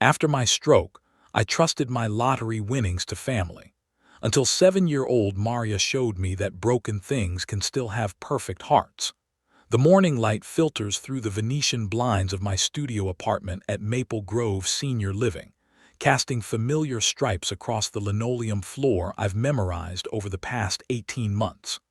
After my stroke, I trusted my lottery winnings to family, until 7-year-old Maria showed me that broken things can still have perfect hearts. The morning light filters through the Venetian blinds of my studio apartment at Maple Grove Senior Living, casting familiar stripes across the linoleum floor I've memorized over the past 18 months.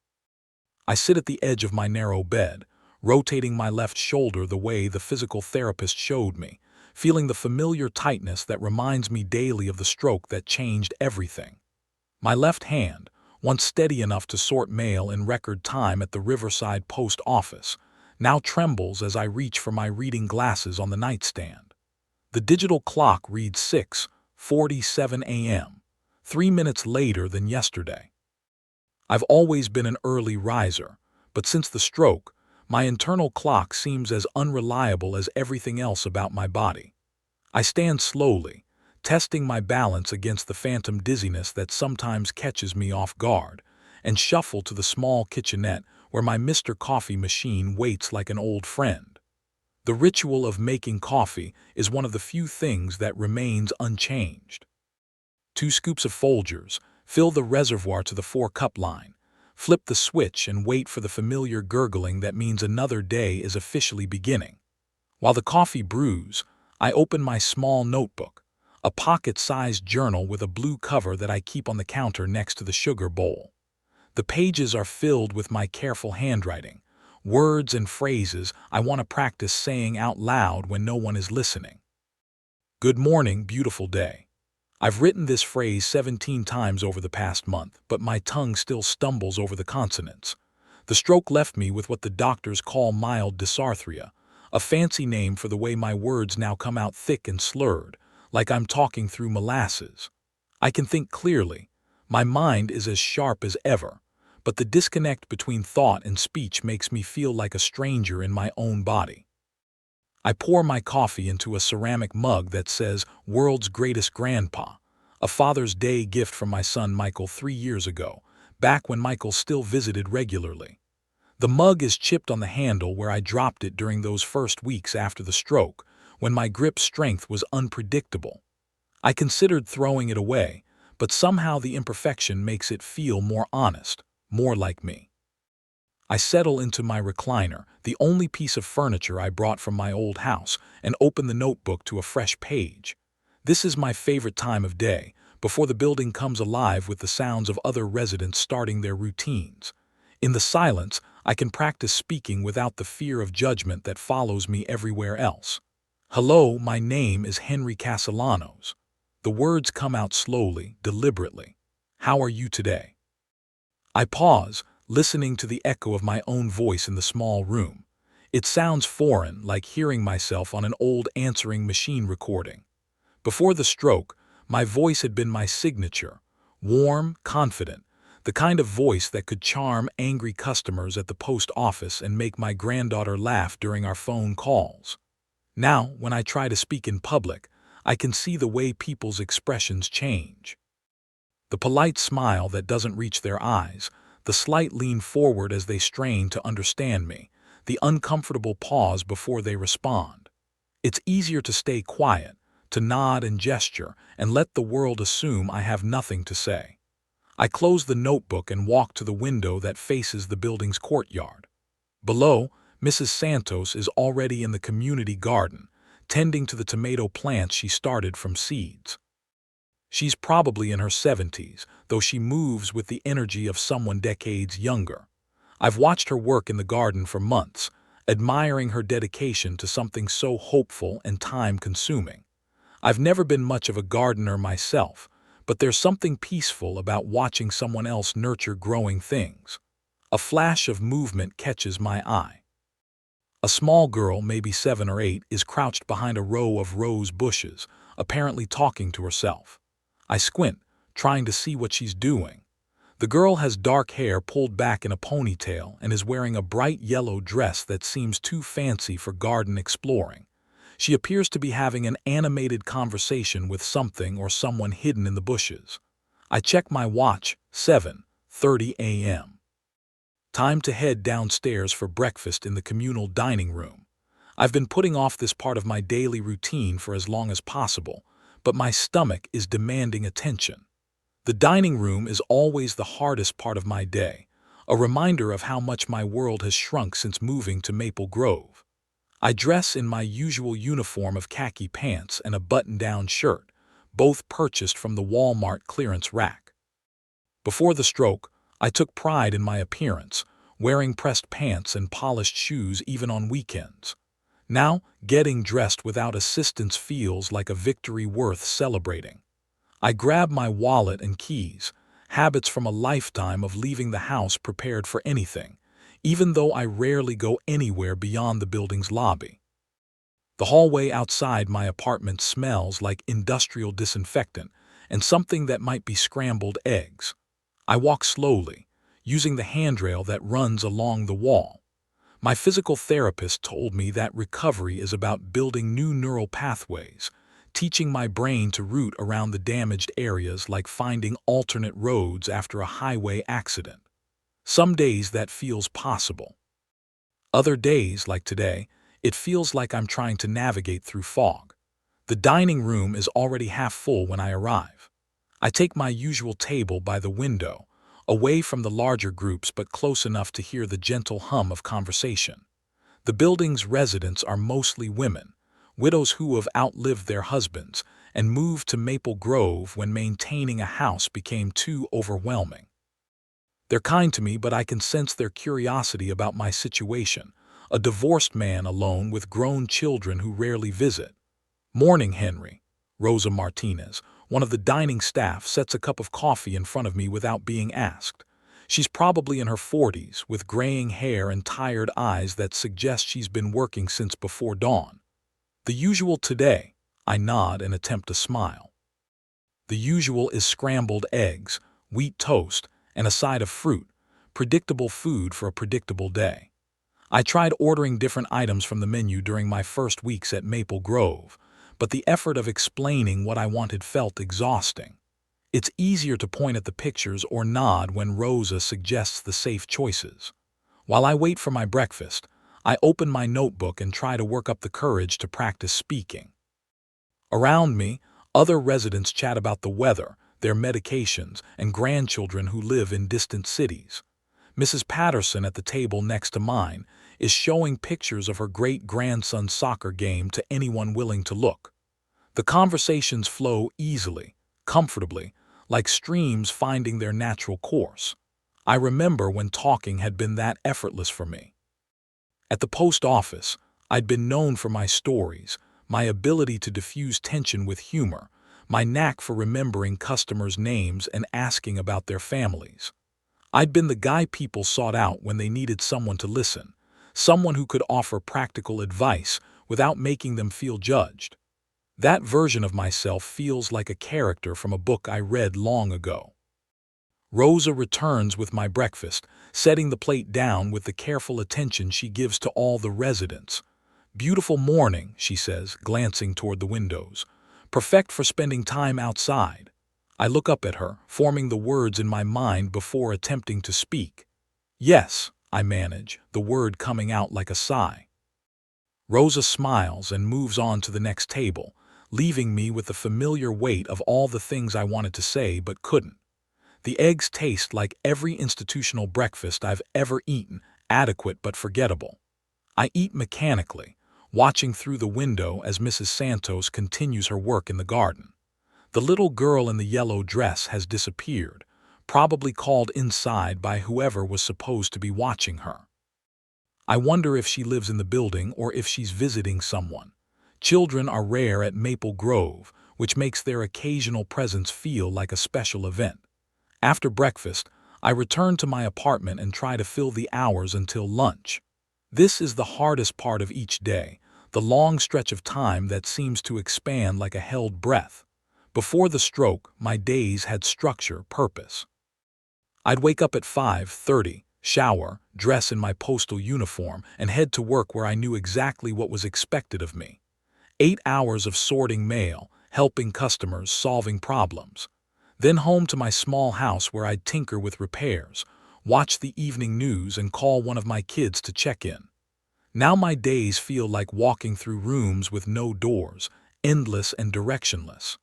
I sit at the edge of my narrow bed, rotating my left shoulder the way the physical therapist showed me, feeling the familiar tightness that reminds me daily of the stroke that changed everything. My left hand, once steady enough to sort mail in record time at the Riverside Post Office, now trembles as I reach for my reading glasses on the nightstand. The digital clock reads 6:47 a.m., 3 minutes later than yesterday. I've always been an early riser, but since the stroke, my internal clock seems as unreliable as everything else about my body. I stand slowly, testing my balance against the phantom dizziness that sometimes catches me off guard, and shuffle to the small kitchenette where my Mr. Coffee machine waits like an old friend. The ritual of making coffee is one of the few things that remains unchanged. 2 scoops of Folgers, fill the reservoir to the 4-cup line, flip the switch and wait for the familiar gurgling that means another day is officially beginning. While the coffee brews, I open my small notebook, a pocket-sized journal with a blue cover that I keep on the counter next to the sugar bowl. The pages are filled with my careful handwriting, words and phrases I want to practice saying out loud when no one is listening. Good morning, beautiful day. I've written this phrase 17 times over the past month, but my tongue still stumbles over the consonants. The stroke left me with what the doctors call mild dysarthria, a fancy name for the way my words now come out thick and slurred, like I'm talking through molasses. I can think clearly. My mind is as sharp as ever, but the disconnect between thought and speech makes me feel like a stranger in my own body. I pour my coffee into a ceramic mug that says "World's Greatest Grandpa," a Father's Day gift from my son Michael 3 years ago, back when Michael still visited regularly. The mug is chipped on the handle where I dropped it during those first weeks after the stroke, when my grip strength was unpredictable. I considered throwing it away, but somehow the imperfection makes it feel more honest, more like me. I settle into my recliner, the only piece of furniture I brought from my old house, and open the notebook to a fresh page. This is my favorite time of day, before the building comes alive with the sounds of other residents starting their routines. In the silence, I can practice speaking without the fear of judgment that follows me everywhere else. Hello, my name is Henry Castellanos. The words come out slowly, deliberately. How are you today? I pause, listening to the echo of my own voice in the small room. It sounds foreign, like hearing myself on an old answering machine recording. Before the stroke, my voice had been my signature, warm, confident, the kind of voice that could charm angry customers at the post office and make my granddaughter laugh during our phone calls. Now, when I try to speak in public, I can see the way people's expressions change. The polite smile that doesn't reach their eyes, the slight lean forward as they strain to understand me, the uncomfortable pause before they respond. It's easier to stay quiet, to nod and gesture, and let the world assume I have nothing to say. I close the notebook and walk to the window that faces the building's courtyard. Below, Mrs. Santos is already in the community garden, tending to the tomato plants she started from seeds. She's probably in her 70s, though she moves with the energy of someone decades younger. I've watched her work in the garden for months, admiring her dedication to something so hopeful and time-consuming. I've never been much of a gardener myself, but there's something peaceful about watching someone else nurture growing things. A flash of movement catches my eye. A small girl, maybe 7 or 8, is crouched behind a row of rose bushes, apparently talking to herself. I squint, trying to see what she's doing. The girl has dark hair pulled back in a ponytail and is wearing a bright yellow dress that seems too fancy for garden exploring. She appears to be having an animated conversation with something or someone hidden in the bushes. I check my watch, 7:30 a.m. Time to head downstairs for breakfast in the communal dining room. I've been putting off this part of my daily routine for as long as possible, but my stomach is demanding attention. The dining room is always the hardest part of my day, a reminder of how much my world has shrunk since moving to Maple Grove. I dress in my usual uniform of khaki pants and a button-down shirt, both purchased from the Walmart clearance rack. Before the stroke, I took pride in my appearance, wearing pressed pants and polished shoes even on weekends. Now, getting dressed without assistance feels like a victory worth celebrating. I grab my wallet and keys, habits from a lifetime of leaving the house prepared for anything, even though I rarely go anywhere beyond the building's lobby. The hallway outside my apartment smells like industrial disinfectant and something that might be scrambled eggs. I walk slowly, using the handrail that runs along the wall. My physical therapist told me that recovery is about building new neural pathways, teaching my brain to route around the damaged areas like finding alternate roads after a highway accident. Some days that feels possible. Other days, like today, it feels like I'm trying to navigate through fog. The dining room is already half full when I arrive. I take my usual table by the window, away from the larger groups but close enough to hear the gentle hum of conversation. The building's residents are mostly women, widows who have outlived their husbands and moved to Maple Grove when maintaining a house became too overwhelming. They're kind to me, but I can sense their curiosity about my situation, a divorced man alone with grown children who rarely visit. "Morning, Henry." Rosa Martinez, one of the dining staff, sets a cup of coffee in front of me without being asked. She's probably in her 40s, with graying hair and tired eyes that suggest she's been working since before dawn. "The usual today," I nod and attempt to smile. The usual is scrambled eggs, wheat toast, and a side of fruit, predictable food for a predictable day. I tried ordering different items from the menu during my first weeks at Maple Grove, but the effort of explaining what I wanted felt exhausting. It's easier to point at the pictures or nod when Rosa suggests the safe choices. While I wait for my breakfast, I open my notebook and try to work up the courage to practice speaking. Around me, other residents chat about the weather, their medications, and grandchildren who live in distant cities. Mrs. Patterson at the table next to mine is showing pictures of her great-grandson's soccer game to anyone willing to look. The conversations flow easily, comfortably, like streams finding their natural course. I remember when talking had been that effortless for me. At the post office, I'd been known for my stories, my ability to diffuse tension with humor, my knack for remembering customers' names and asking about their families. I'd been the guy people sought out when they needed someone to listen, someone who could offer practical advice without making them feel judged. That version of myself feels like a character from a book I read long ago. Rosa returns with my breakfast, setting the plate down with the careful attention she gives to all the residents. "Beautiful morning," she says, glancing toward the windows. "Perfect for spending time outside." I look up at her, forming the words in my mind before attempting to speak. "Yes," I manage, the word coming out like a sigh. Rosa smiles and moves on to the next table, leaving me with the familiar weight of all the things I wanted to say but couldn't. The eggs taste like every institutional breakfast I've ever eaten, adequate but forgettable. I eat mechanically, watching through the window as Mrs. Santos continues her work in the garden. The little girl in the yellow dress has disappeared, probably called inside by whoever was supposed to be watching her. I wonder if she lives in the building or if she's visiting someone. Children are rare at Maple Grove, which makes their occasional presence feel like a special event. After breakfast, I return to my apartment and try to fill the hours until lunch. This is the hardest part of each day, the long stretch of time that seems to expand like a held breath. Before the stroke, my days had structure, purpose. I'd wake up at 5:30, shower, dress in my postal uniform, and head to work where I knew exactly what was expected of me. 8 hours of sorting mail, helping customers, solving problems. Then home to my small house where I'd tinker with repairs, watch the evening news, and call one of my kids to check in. Now my days feel like walking through rooms with no doors, endless and directionless.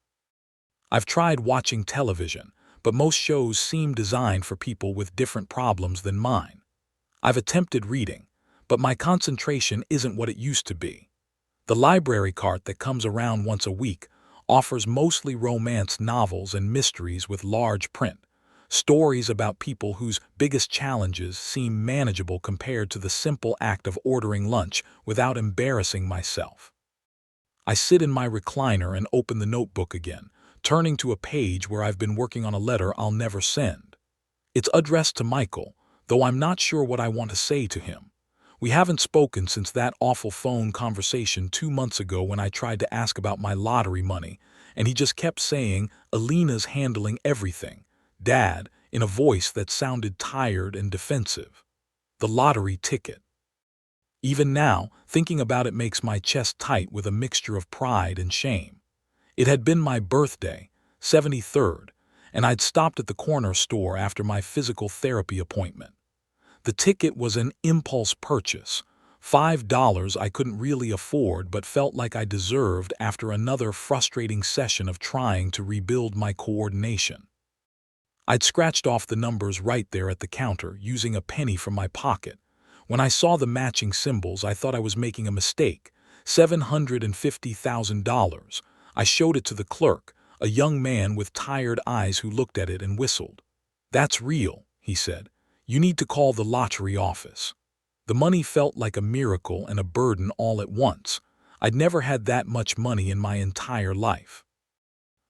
I've tried watching television, but most shows seem designed for people with different problems than mine. I've attempted reading, but my concentration isn't what it used to be. The library cart that comes around once a week offers mostly romance novels and mysteries with large print, stories about people whose biggest challenges seem manageable compared to the simple act of ordering lunch without embarrassing myself. I sit in my recliner and open the notebook again, turning to a page where I've been working on a letter I'll never send. It's addressed to Michael, though I'm not sure what I want to say to him. We haven't spoken since that awful phone conversation 2 months ago when I tried to ask about my lottery money, and he just kept saying, "Alina's handling everything, Dad," in a voice that sounded tired and defensive. The lottery ticket. Even now, thinking about it makes my chest tight with a mixture of pride and shame. It had been my birthday, 73rd, and I'd stopped at the corner store after my physical therapy appointment. The ticket was an impulse purchase, $5 I couldn't really afford but felt like I deserved after another frustrating session of trying to rebuild my coordination. I'd scratched off the numbers right there at the counter using a penny from my pocket. When I saw the matching symbols, I thought I was making a mistake. $750,000. I showed it to the clerk, a young man with tired eyes who looked at it and whistled. "That's real," he said. "You need to call the lottery office." The money felt like a miracle and a burden all at once. I'd never had that much money in my entire life.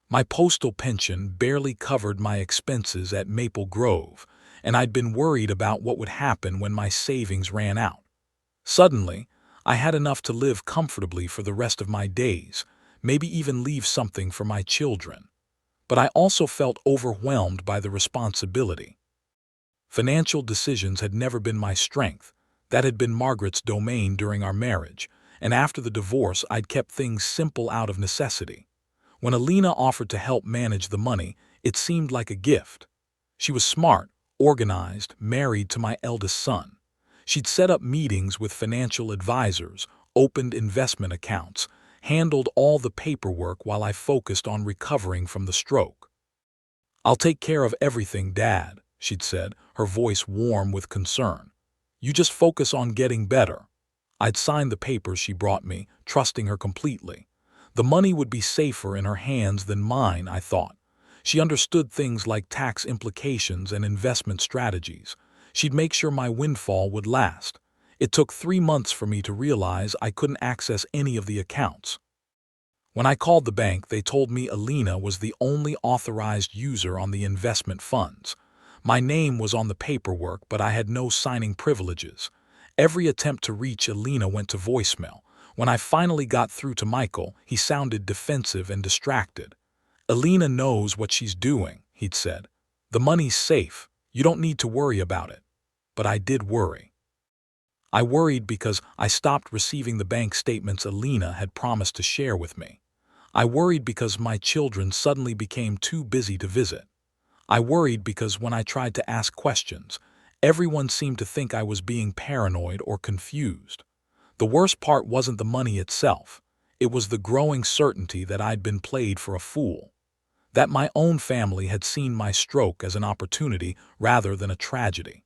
My postal pension barely covered my expenses at Maple Grove, and I'd been worried about what would happen when my savings ran out. Suddenly, I had enough to live comfortably for the rest of my days, maybe even leave something for my children. But I also felt overwhelmed by the responsibility. Financial decisions had never been my strength. That had been Margaret's domain during our marriage, and after the divorce I'd kept things simple out of necessity. When Alina offered to help manage the money, it seemed like a gift. She was smart, organized, married to my eldest son. She'd set up meetings with financial advisors, opened investment accounts, handled all the paperwork while I focused on recovering from the stroke. "I'll take care of everything, Dad," she'd said, her voice warm with concern. "You just focus on getting better." I'd signed the papers she brought me, trusting her completely. The money would be safer in her hands than mine, I thought. She understood things like tax implications and investment strategies. She'd make sure my windfall would last. It took 3 months for me to realize I couldn't access any of the accounts. When I called the bank, they told me Alina was the only authorized user on the investment funds. My name was on the paperwork, but I had no signing privileges. Every attempt to reach Alina went to voicemail. When I finally got through to Michael, he sounded defensive and distracted. "Alina knows what she's doing," he'd said. "The money's safe. You don't need to worry about it." But I did worry. I worried because I stopped receiving the bank statements Alina had promised to share with me. I worried because my children suddenly became too busy to visit. I worried because when I tried to ask questions, everyone seemed to think I was being paranoid or confused. The worst part wasn't the money itself. It was the growing certainty that I'd been played for a fool. That my own family had seen my stroke as an opportunity rather than a tragedy.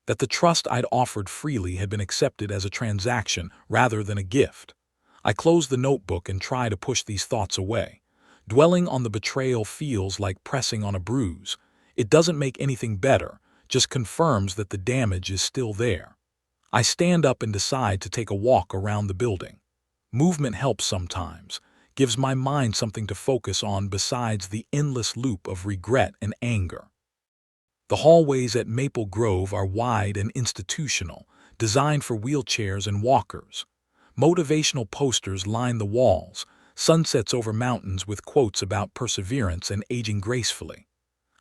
That the trust I'd offered freely had been accepted as a transaction rather than a gift. I closed the notebook and tried to push these thoughts away. Dwelling on the betrayal feels like pressing on a bruise. It doesn't make anything better, just confirms that the damage is still there. I stand up and decide to take a walk around the building. Movement helps sometimes, gives my mind something to focus on besides the endless loop of regret and anger. The hallways at Maple Grove are wide and institutional, designed for wheelchairs and walkers. Motivational posters line the walls, sunsets over mountains with quotes about perseverance and aging gracefully.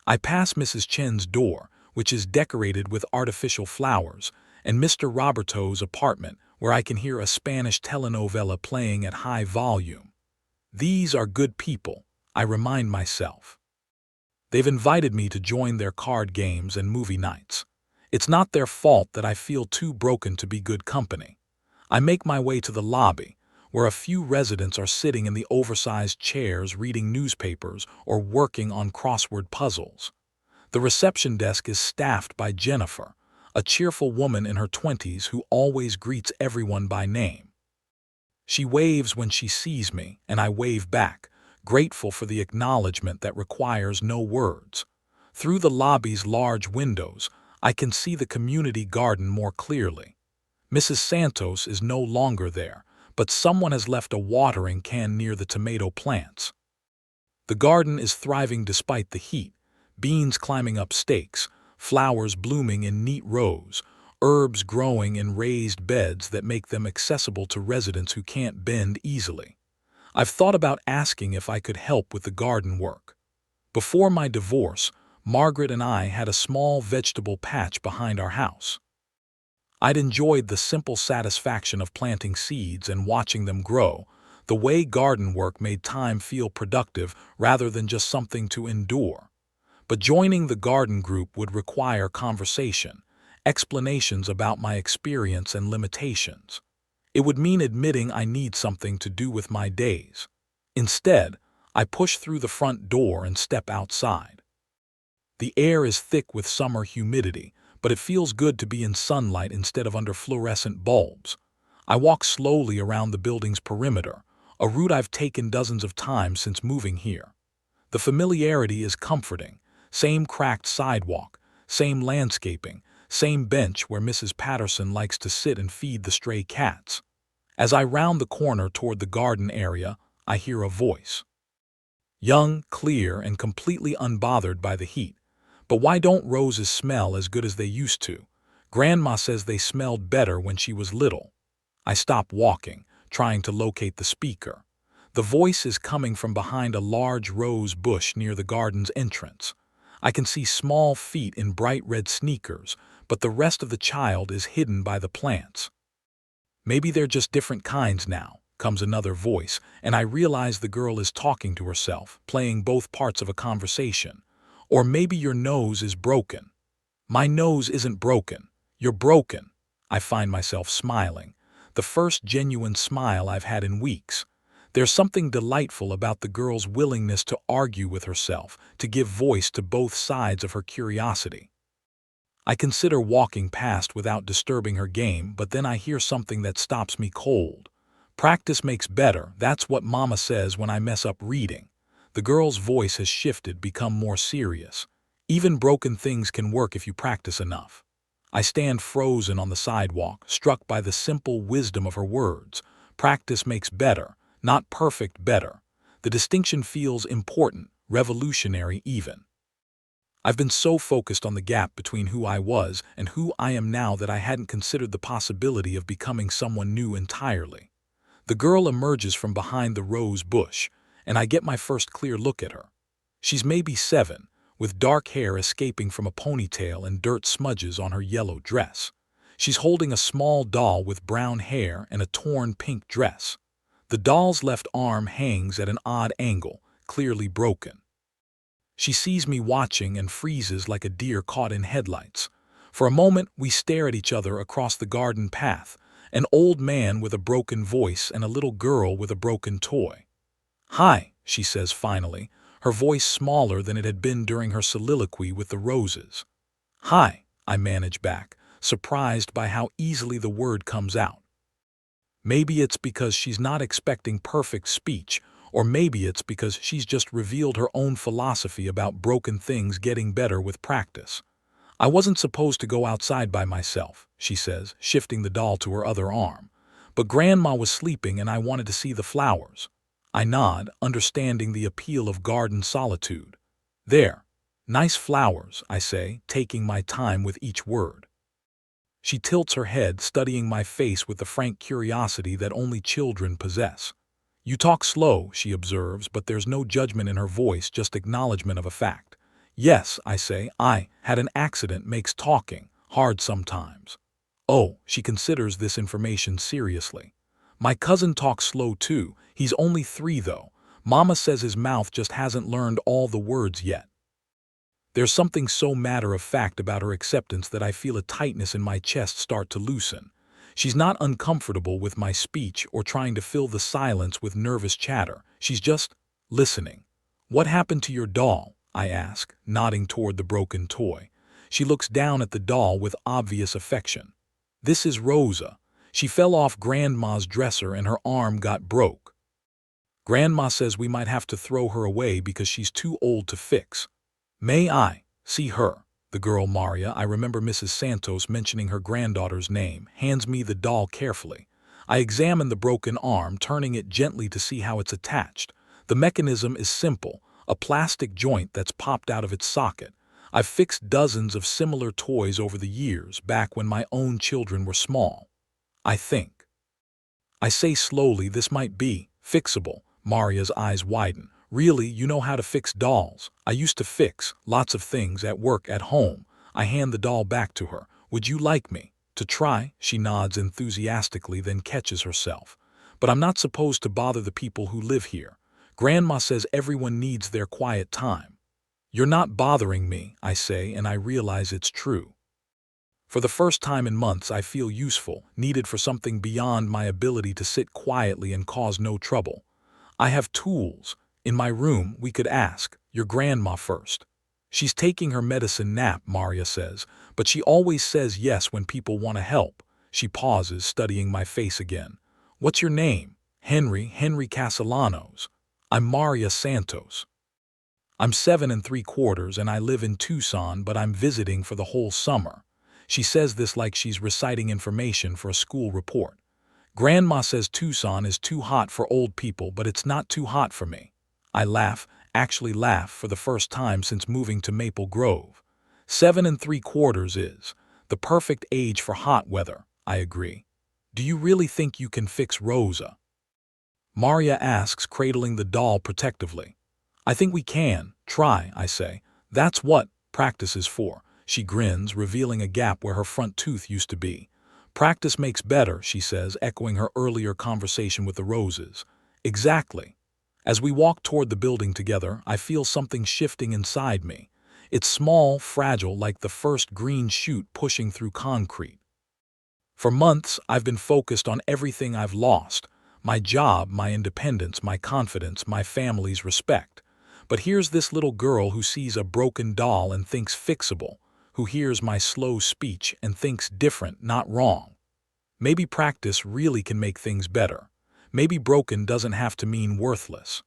I pass Mrs. Chen's door, which is decorated with artificial flowers, and Mr. Roberto's apartment, where I can hear a Spanish telenovela playing at high volume. These are good people, I remind myself. They've invited me to join their card games and movie nights. It's not their fault that I feel too broken to be good company. I make my way to the lobby, where a few residents are sitting in the oversized chairs reading newspapers or working on crossword puzzles. The reception desk is staffed by Jennifer, a cheerful woman in her 20s who always greets everyone by name. She waves when she sees me, and I wave back, grateful for the acknowledgement that requires no words. Through the lobby's large windows, I can see the community garden more clearly. Mrs. Santos is no longer there, but someone has left a watering can near the tomato plants. The garden is thriving despite the heat, beans climbing up stakes, flowers blooming in neat rows, herbs growing in raised beds that make them accessible to residents who can't bend easily. I've thought about asking if I could help with the garden work. Before my divorce, Margaret and I had a small vegetable patch behind our house. I'd enjoyed the simple satisfaction of planting seeds and watching them grow, the way garden work made time feel productive rather than just something to endure. But joining the garden group would require conversation, explanations about my experience and limitations. It would mean admitting I need something to do with my days. Instead, I push through the front door and step outside. The air is thick with summer humidity, but it feels good to be in sunlight instead of under fluorescent bulbs. I walk slowly around the building's perimeter, a route I've taken dozens of times since moving here. The familiarity is comforting. Same cracked sidewalk, same landscaping, same bench where Mrs. Patterson likes to sit and feed the stray cats. As I round the corner toward the garden area, I hear a voice. Young, clear, and completely unbothered by the heat. But why don't roses smell as good as they used to? Grandma says they smelled better when she was little. I stop walking, trying to locate the speaker. The voice is coming from behind a large rose bush near the garden's entrance. I can see small feet in bright red sneakers, but the rest of the child is hidden by the plants. Maybe they're just different kinds now, comes another voice, and I realize the girl is talking to herself, playing both parts of a conversation. Or maybe your nose is broken. My nose isn't broken. You're broken. I find myself smiling, the first genuine smile I've had in weeks. There's something delightful about the girl's willingness to argue with herself, to give voice to both sides of her curiosity. I consider walking past without disturbing her game, but then I hear something that stops me cold. Practice makes better, that's what Mama says when I mess up reading. The girl's voice has shifted, become more serious. Even broken things can work if you practice enough. I stand frozen on the sidewalk, struck by the simple wisdom of her words. Practice makes better, not perfect better. The distinction feels important, revolutionary even. I've been so focused on the gap between who I was and who I am now that I hadn't considered the possibility of becoming someone new entirely. The girl emerges from behind the rose bush, and I get my first clear look at her. She's maybe 7, with dark hair escaping from a ponytail and dirt smudges on her yellow dress. She's holding a small doll with brown hair and a torn pink dress. The doll's left arm hangs at an odd angle, clearly broken. She sees me watching and freezes like a deer caught in headlights. For a moment, we stare at each other across the garden path, an old man with a broken voice and a little girl with a broken toy. "Hi," she says finally, her voice smaller than it had been during her soliloquy with the roses. "Hi," I manage back, surprised by how easily the word comes out. Maybe it's because she's not expecting perfect speech, or maybe it's because she's just revealed her own philosophy about broken things getting better with practice. "I wasn't supposed to go outside by myself," she says, shifting the doll to her other arm. "But Grandma was sleeping and I wanted to see the flowers." I nod, understanding the appeal of garden solitude. "There. Nice flowers," I say, taking my time with each word. She tilts her head, studying my face with the frank curiosity that only children possess. "You talk slow," she observes, but there's no judgment in her voice, just acknowledgement of a fact. "Yes," I say, "I had an accident makes talking hard sometimes." "Oh," she considers this information seriously. "My cousin talks slow too. He's only 3 though. Mama says his mouth just hasn't learned all the words yet." There's something so matter-of-fact about her acceptance that I feel a tightness in my chest start to loosen. She's not uncomfortable with my speech or trying to fill the silence with nervous chatter. She's just listening. "What happened to your doll?" I ask, nodding toward the broken toy. She looks down at the doll with obvious affection. "This is Rosa. She fell off Grandma's dresser and her arm got broke. Grandma says we might have to throw her away because she's too old to fix." "May I see her?" The girl Maria, I remember Mrs. Santos mentioning her granddaughter's name, hands me the doll carefully. I examine the broken arm, turning it gently to see how it's attached. The mechanism is simple, a plastic joint that's popped out of its socket. I've fixed dozens of similar toys over the years, back when my own children were small. I think. I say slowly, "This might be fixable." Maria's eyes widen. "Really, you know how to fix dolls?" "I used to fix lots of things at work, at home." I hand the doll back to her. "Would you like me to try?" She nods enthusiastically, then catches herself. "But I'm not supposed to bother the people who live here. Grandma says everyone needs their quiet time." "You're not bothering me," I say, and I realize it's true. For the first time in months, I feel useful, needed for something beyond my ability to sit quietly and cause no trouble. I have tools. In my room, we could ask your grandma first. "She's taking her medicine nap," Maria says, "but she always says yes when people want to help." She pauses, studying my face again. "What's your name?" Henry Castellanos." "I'm Maria Santos. I'm 7 3/4 and I live in Tucson, but I'm visiting for the whole summer." She says this like she's reciting information for a school report. "Grandma says Tucson is too hot for old people, but it's not too hot for me." I laugh, actually laugh for the first time since moving to Maple Grove. 7 3/4 is the perfect age for hot weather, I agree. "Do you really think you can fix Rosa?" Maria asks, cradling the doll protectively. "I think we can. Try," I say. "That's what practice is for." She grins, revealing a gap where her front tooth used to be. "Practice makes better," she says, echoing her earlier conversation with the roses. Exactly. As we walk toward the building together, I feel something shifting inside me. It's small, fragile, like the first green shoot pushing through concrete. For months, I've been focused on everything I've lost: my job, my independence, my confidence, my family's respect. But here's this little girl who sees a broken doll and thinks fixable, who hears my slow speech and thinks different, not wrong. Maybe practice really can make things better. Maybe broken doesn't have to mean worthless.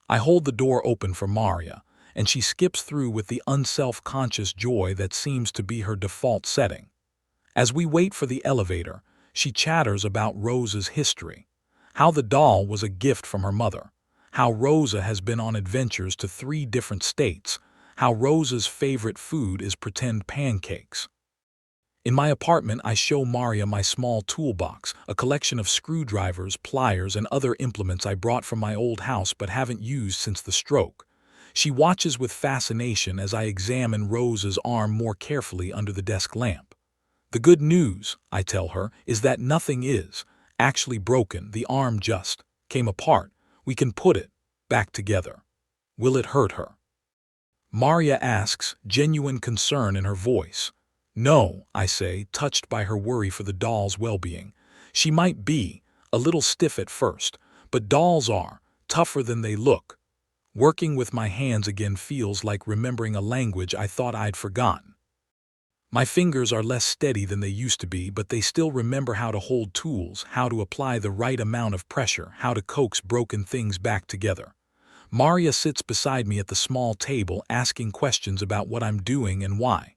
I hold the door open for Maria, and she skips through with the unself-conscious joy that seems to be her default setting. As we wait for the elevator, she chatters about Rosa's history, how the doll was a gift from her mother, how Rosa has been on adventures to 3 different states, how Rosa's favorite food is pretend pancakes. In my apartment, I show Maria my small toolbox, a collection of screwdrivers, pliers, and other implements I brought from my old house but haven't used since the stroke. She watches with fascination as I examine Rosa's arm more carefully under the desk lamp. "The good news," I tell her, "is that nothing is actually broken. The arm just came apart. We can put it back together." "Will it hurt her?" Maria asks, genuine concern in her voice. "No," I say, touched by her worry for the doll's well-being. "She might be a little stiff at first, but dolls are tougher than they look." Working with my hands again feels like remembering a language I thought I'd forgotten. My fingers are less steady than they used to be, but they still remember how to hold tools, how to apply the right amount of pressure, how to coax broken things back together. Maria sits beside me at the small table, asking questions about what I'm doing and why.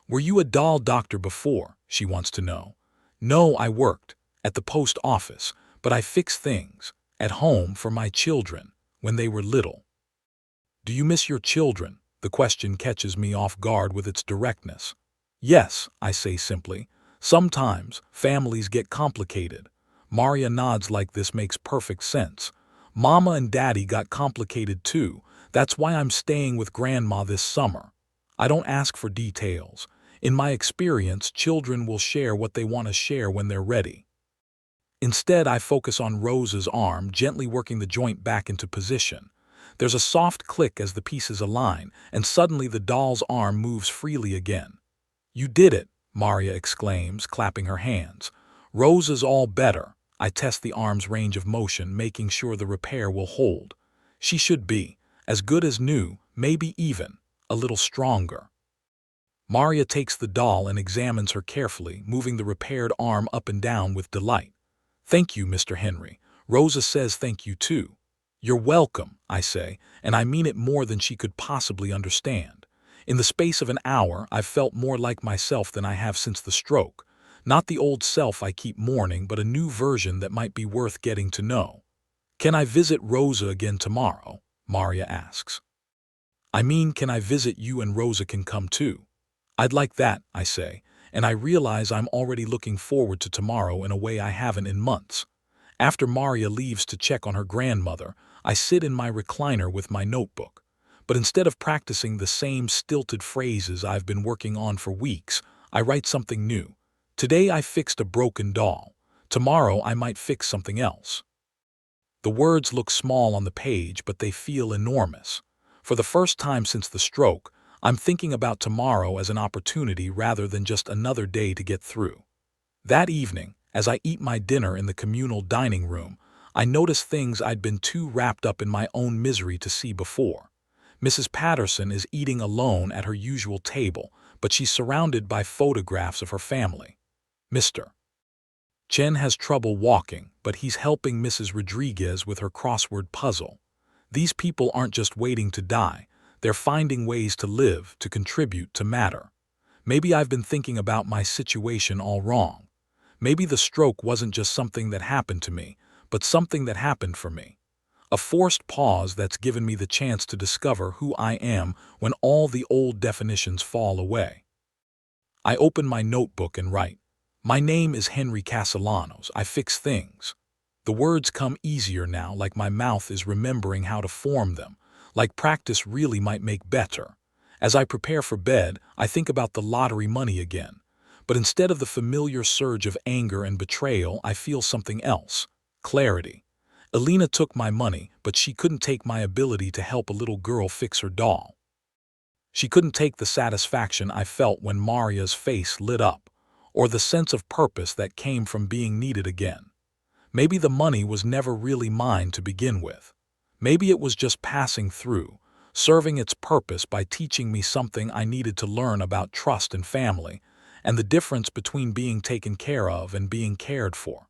"Were you a doll doctor before?" she wants to know. "No, I worked at the post office, but I fixed things at home for my children when they were little." "Do you miss your children?" The question catches me off guard with its directness. "Yes," I say simply. "Sometimes families get complicated." Maria nods like this makes perfect sense. "Mama and Daddy got complicated too. That's why I'm staying with Grandma this summer." I don't ask for details. In my experience, children will share what they want to share when they're ready. Instead, I focus on Rosa's arm, gently working the joint back into position. There's a soft click as the pieces align, and suddenly the doll's arm moves freely again. "You did it," Maria exclaims, clapping her hands. Rosa's all better. I test the arm's range of motion, making sure the repair will hold. She should be as good as new, maybe even a little stronger. Maria takes the doll and examines her carefully, moving the repaired arm up and down with delight. Thank you, Mr. Henry. Rosa says thank you too. You're welcome, I say, and I mean it more than she could possibly understand. In the space of an hour, I've felt more like myself than I have since the stroke. Not the old self I keep mourning, but a new version that might be worth getting to know. Can I visit Rosa again tomorrow? Maria asks. I mean, can I visit you and Rosa can come too? I'd like that, I say, and I realize I'm already looking forward to tomorrow in a way I haven't in months. After Maria leaves to check on her grandmother, I sit in my recliner with my notebook. But instead of practicing the same stilted phrases I've been working on for weeks, I write something new. Today I fixed a broken doll. Tomorrow I might fix something else. The words look small on the page, but they feel enormous. For the first time since the stroke, I'm thinking about tomorrow as an opportunity rather than just another day to get through. That evening, as I eat my dinner in the communal dining room, I notice things I'd been too wrapped up in my own misery to see before. Mrs. Patterson is eating alone at her usual table, but she's surrounded by photographs of her family. Mr. Chen has trouble walking, but he's helping Mrs. Rodriguez with her crossword puzzle. These people aren't just waiting to die, they're finding ways to live, to contribute, to matter. Maybe I've been thinking about my situation all wrong. Maybe the stroke wasn't just something that happened to me, but something that happened for me. A forced pause that's given me the chance to discover who I am when all the old definitions fall away. I open my notebook and write. My name is Henry Castellanos. I fix things. The words come easier now, like my mouth is remembering how to form them, like practice really might make better. As I prepare for bed, I think about the lottery money again. But instead of the familiar surge of anger and betrayal, I feel something else. Clarity. Elena took my money, but she couldn't take my ability to help a little girl fix her doll. She couldn't take the satisfaction I felt when Maria's face lit up, or the sense of purpose that came from being needed again. Maybe the money was never really mine to begin with. Maybe it was just passing through, serving its purpose by teaching me something I needed to learn about trust and family, and the difference between being taken care of and being cared for.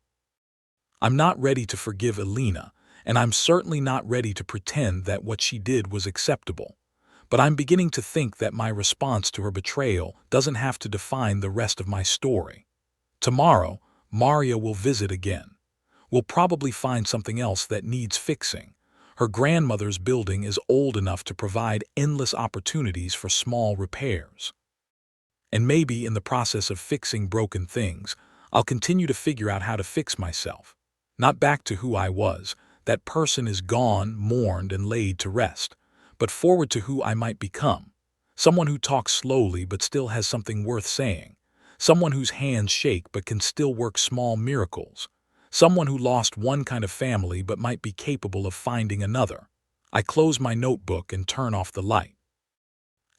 I'm not ready to forgive Elena, and I'm certainly not ready to pretend that what she did was acceptable. But I'm beginning to think that my response to her betrayal doesn't have to define the rest of my story. Tomorrow, Maria will visit again. We'll probably find something else that needs fixing. Her grandmother's building is old enough to provide endless opportunities for small repairs. And maybe in the process of fixing broken things, I'll continue to figure out how to fix myself. Not back to who I was. That person is gone, mourned, and laid to rest. But forward to who I might become. Someone who talks slowly but still has something worth saying. Someone whose hands shake but can still work small miracles. Someone who lost one kind of family but might be capable of finding another. I close my notebook and turn off the light.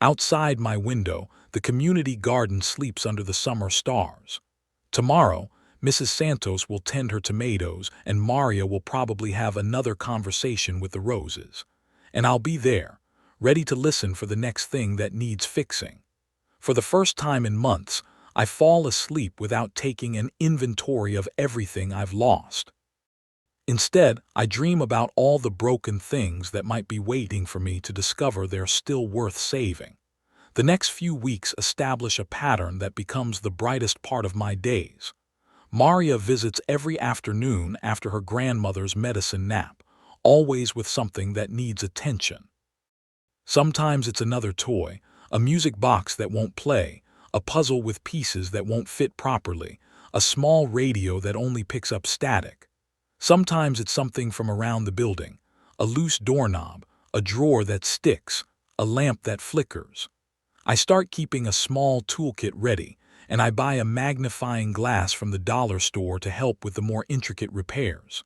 Outside my window, the community garden sleeps under the summer stars. Tomorrow, Mrs. Santos will tend her tomatoes and Maria will probably have another conversation with the roses. And I'll be there, ready to listen for the next thing that needs fixing. For the first time in months, I fall asleep without taking an inventory of everything I've lost. Instead, I dream about all the broken things that might be waiting for me to discover they're still worth saving. The next few weeks establish a pattern that becomes the brightest part of my days. Maria visits every afternoon after her grandmother's medicine nap, always with something that needs attention. Sometimes it's another toy, a music box that won't play, a puzzle with pieces that won't fit properly, a small radio that only picks up static. Sometimes it's something from around the building, a loose doorknob, a drawer that sticks, a lamp that flickers. I start keeping a small toolkit ready, and I buy a magnifying glass from the dollar store to help with the more intricate repairs.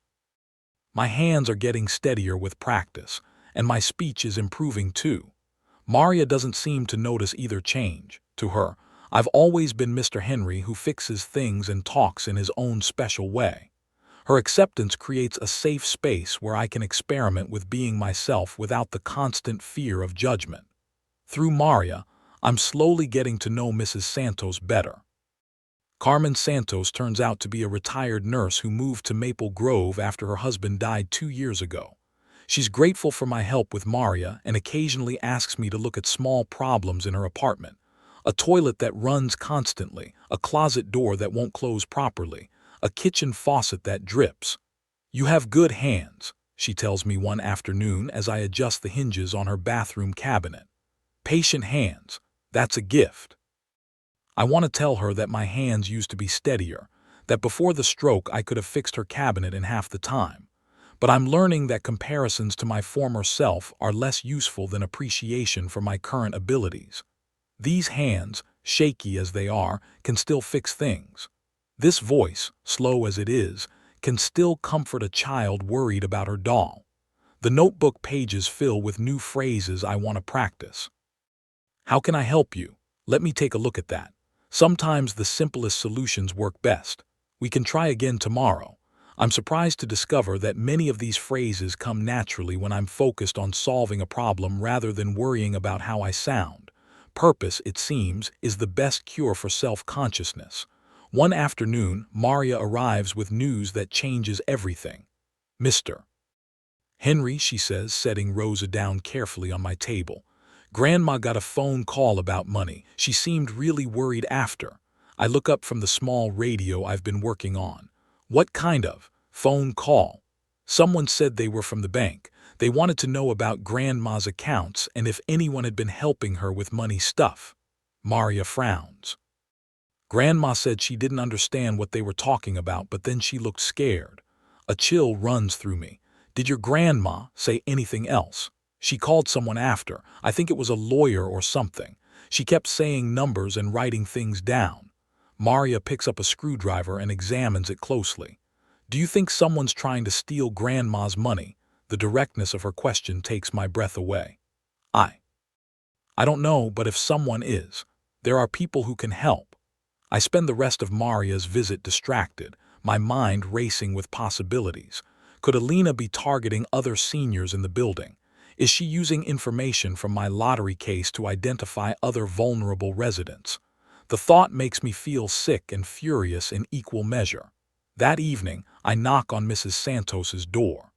My hands are getting steadier with practice, and my speech is improving too. Maria doesn't seem to notice either change. To her, I've always been Mr. Henry who fixes things and talks in his own special way. Her acceptance creates a safe space where I can experiment with being myself without the constant fear of judgment. Through Maria, I'm slowly getting to know Mrs. Santos better. Carmen Santos turns out to be a retired nurse who moved to Maple Grove after her husband died 2 years ago. She's grateful for my help with Maria and occasionally asks me to look at small problems in her apartment. A toilet that runs constantly, a closet door that won't close properly, a kitchen faucet that drips. "You have good hands," she tells me one afternoon as I adjust the hinges on her bathroom cabinet. "Patient hands, that's a gift." I want to tell her that my hands used to be steadier, that before the stroke I could have fixed her cabinet in half the time. But I'm learning that comparisons to my former self are less useful than appreciation for my current abilities. These hands, shaky as they are, can still fix things. This voice, slow as it is, can still comfort a child worried about her doll. The notebook pages fill with new phrases I want to practice. "How can I help you? Let me take a look at that." Sometimes the simplest solutions work best. "We can try again tomorrow." I'm surprised to discover that many of these phrases come naturally when I'm focused on solving a problem rather than worrying about how I sound. Purpose, it seems, is the best cure for self-consciousness. One afternoon, Maria arrives with news that changes everything. "Mr. Henry," she says, setting Rosa down carefully on my table. "Grandma got a phone call about money. She seemed really worried after." I look up from the small radio I've been working on. "What kind of phone call?" "Someone said they were from the bank. They wanted to know about Grandma's accounts and if anyone had been helping her with money stuff." Maria frowns. "Grandma said she didn't understand what they were talking about, but then she looked scared." A chill runs through me. "Did your grandma say anything else?" "She called someone after. I think it was a lawyer or something. She kept saying numbers and writing things down." Maria picks up a screwdriver and examines it closely. "Do you think someone's trying to steal Grandma's money?" The directness of her question takes my breath away. I don't know, but if someone is, there are people who can help." I spend the rest of Maria's visit distracted, my mind racing with possibilities. Could Alina be targeting other seniors in the building? Is she using information from my lottery case to identify other vulnerable residents? The thought makes me feel sick and furious in equal measure. That evening, I knock on Mrs. Santos's door.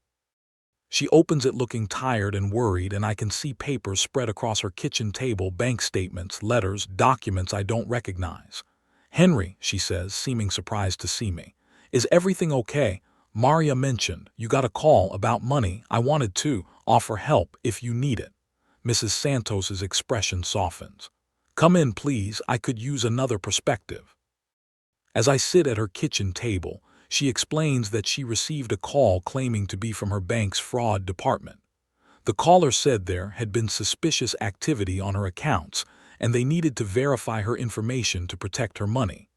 She opens it looking tired and worried, and I can see papers spread across her kitchen table, bank statements, letters, documents I don't recognize. "Henry," she says, seeming surprised to see me. "Is everything okay? Maria mentioned you got a call about money. I wanted to offer help if you need it." Mrs. Santos's expression softens. "Come in, please. I could use another perspective." As I sit at her kitchen table, she explains that she received a call claiming to be from her bank's fraud department. The caller said there had been suspicious activity on her accounts, and they needed to verify her information to protect her money.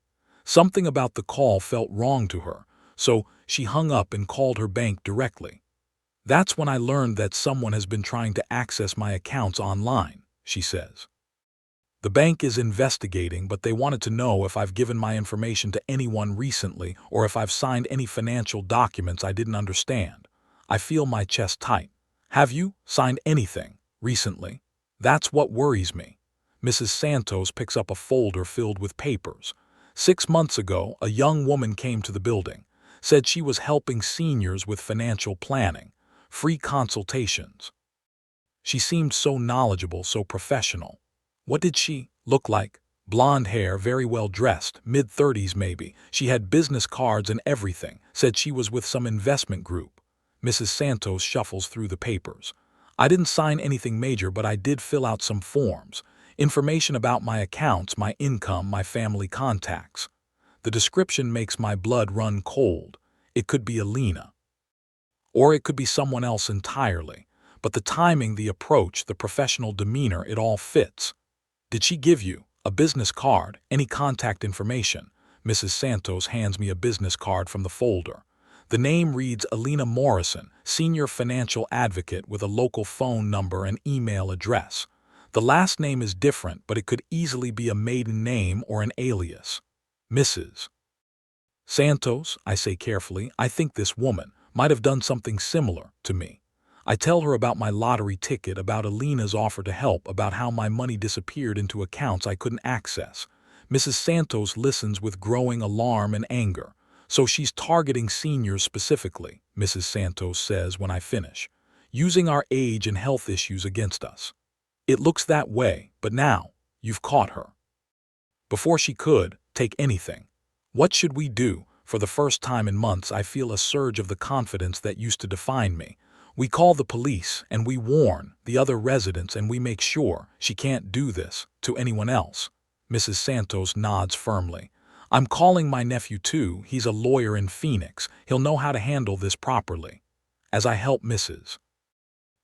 Something about the call felt wrong to her, so she hung up and called her bank directly. "That's when I learned that someone has been trying to access my accounts online," she says. "The bank is investigating, but they wanted to know if I've given my information to anyone recently or if I've signed any financial documents I didn't understand." I feel my chest tight. "Have you signed anything recently?" "That's what worries me." Mrs. Santos picks up a folder filled with papers. "6 months ago, a young woman came to the building, said she was helping seniors with financial planning, free consultations." She seemed so knowledgeable, so professional. "What did she look like?" "Blonde hair, very well dressed, mid-30s maybe. She had business cards and everything, said she was with some investment group." Mrs. Santos shuffles through the papers. "I didn't sign anything major, but I did fill out some forms. Information about my accounts, my income, my family contacts." The description makes my blood run cold. It could be Alina. Or it could be someone else entirely. But the timing, the approach, the professional demeanor, it all fits. "Did she give you a business card, any contact information?" Mrs. Santos hands me a business card from the folder. The name reads Alina Morrison, Senior Financial Advocate, with a local phone number and email address. The last name is different, but it could easily be a maiden name or an alias. Mrs. Santos, I say carefully, I think this woman might have done something similar to me. I tell her about my lottery ticket, about Alina's offer to help, about how my money disappeared into accounts I couldn't access. Mrs. Santos listens with growing alarm and anger. So she's targeting seniors specifically, Mrs. Santos says when I finish, using our age and health issues against us. It looks that way, but now you've caught her. Before she could take anything. What should we do? For the first time in months, I feel a surge of the confidence that used to define me. We call the police and we warn the other residents and we make sure she can't do this to anyone else. Mrs. Santos nods firmly. I'm calling my nephew too. He's a lawyer in Phoenix. He'll know how to handle this properly. As I help Mrs.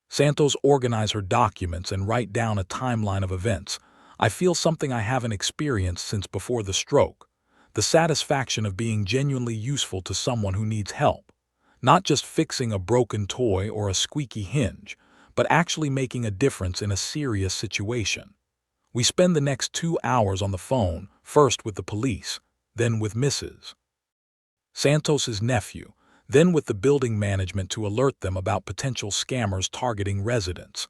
Santos organize her documents and write down a timeline of events, I feel something I haven't experienced since before the stroke. The satisfaction of being genuinely useful to someone who needs help. Not just fixing a broken toy or a squeaky hinge, but actually making a difference in a serious situation. We spend the next 2 hours on the phone, first with the police, then with Mrs. Santos's nephew, then with the building management to alert them about potential scammers targeting residents.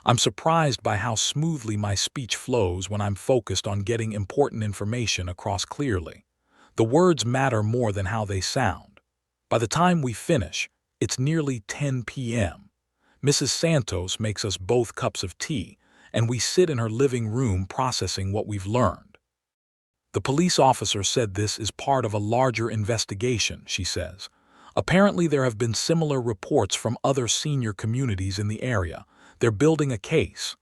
I'm surprised by how smoothly my speech flows when I'm focused on getting important information across clearly. The words matter more than how they sound. By the time we finish, it's nearly 10 p.m. Mrs. Santos makes us both cups of tea, and we sit in her living room processing what we've learned. The police officer said this is part of a larger investigation, she says. Apparently there have been similar reports from other senior communities in the area. They're building a case.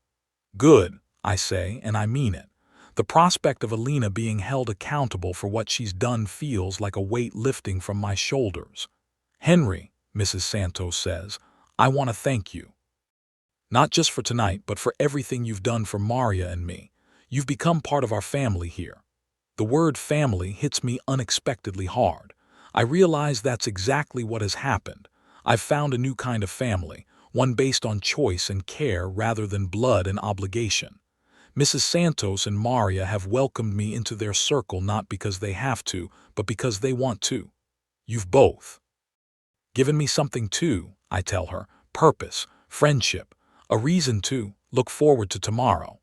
Good, I say, and I mean it. The prospect of Alina being held accountable for what she's done feels like a weight lifting from my shoulders. Henry, Mrs. Santos says, I want to thank you. Not just for tonight, but for everything you've done for Maria and me. You've become part of our family here. The word family hits me unexpectedly hard. I realize that's exactly what has happened. I've found a new kind of family, one based on choice and care rather than blood and obligation. Mrs. Santos and Maria have welcomed me into their circle not because they have to, but because they want to. You've both given me something too, I tell her, purpose, friendship, a reason to look forward to tomorrow.